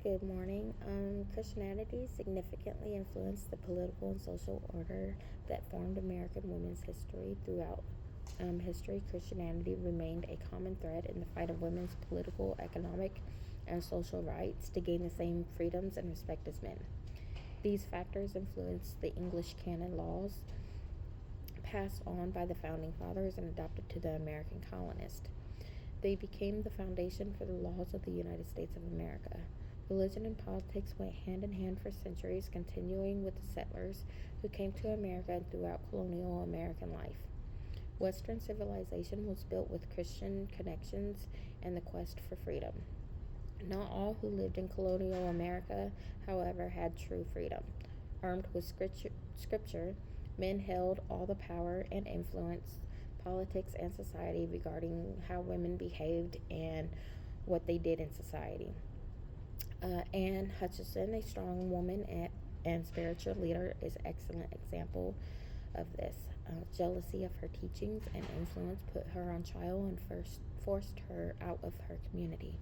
Good morning. Christianity significantly influenced the political and social order that formed American women's history. Throughout history, Christianity remained a common thread in the fight of women's political, economic, and social rights to gain the same freedoms and respect as men. These factors influenced the English canon laws passed on by the founding fathers and adopted to the American colonists. They became the foundation for the laws of the United States of America. Religion and politics went hand in hand for centuries, continuing with the settlers who came to America and throughout colonial American life. Western civilization was built with Christian connections and the quest for freedom. Not all who lived in colonial America, however, had true freedom. Armed with scripture, men held all the power and influence politics and society regarding how women behaved and what they did in society. Anne Hutchinson, a strong woman and spiritual leader, is an excellent example of this. Jealousy of her teachings and influence put her on trial and first forced her out of her community.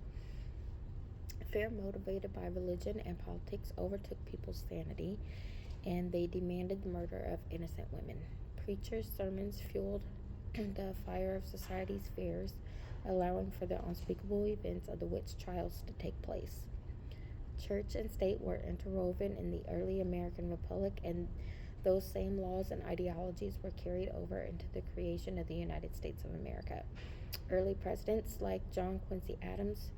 Fear motivated by religion and politics overtook people's sanity, and they demanded the murder of innocent women. Preachers' sermons fueled the fire of society's fears, allowing for the unspeakable events of the witch trials to take place. Church and state were interwoven in the early American Republic, and those same laws and ideologies were carried over into the creation of the United States of America. Early presidents like John Quincy Adams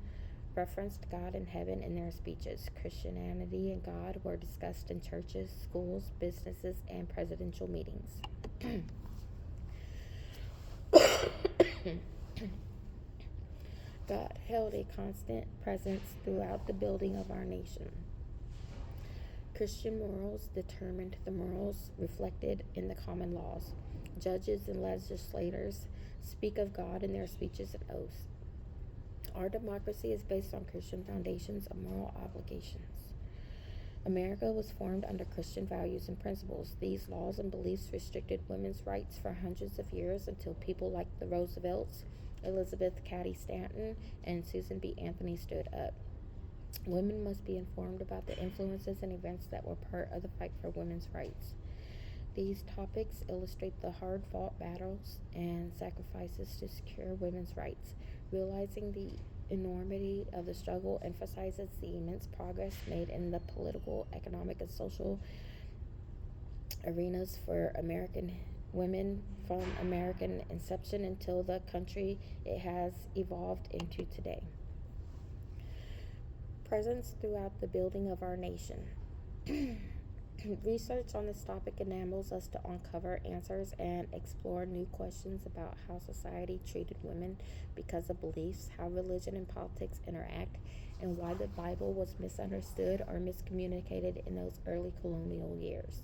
referenced God and heaven in their speeches. Christianity and God were discussed in churches, schools, businesses, and presidential meetings. God held a constant presence throughout the building of our nation. Christian morals determined the morals reflected in the common laws. Judges and legislators speak of God in their speeches and oaths. Our democracy is based on Christian foundations of moral obligations. America was formed under Christian values and principles. These laws and beliefs restricted women's rights for hundreds of years until people like the Roosevelts, Elizabeth Cady Stanton, and Susan B. Anthony stood up. Women must be informed about the influences and events that were part of the fight for women's rights. These topics illustrate the hard-fought battles and sacrifices to secure women's rights. Realizing the enormity of the struggle emphasizes the immense progress made in the political, economic, and social arenas for American women from American inception until the country it has evolved into today. Presence throughout the building of our nation. Research on this topic enables us to uncover answers and explore new questions about how society treated women because of beliefs, how religion and politics interact, and why the Bible was misunderstood or miscommunicated in those early colonial years.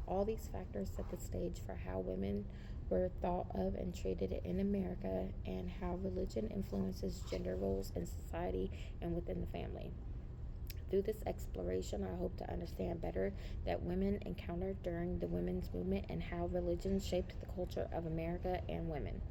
All these factors set the stage for how women were thought of and treated in America, and how religion influences gender roles in society and within the family. Through this exploration, I hope to understand better that women encountered during the women's movement and how religion shaped the culture of America and women.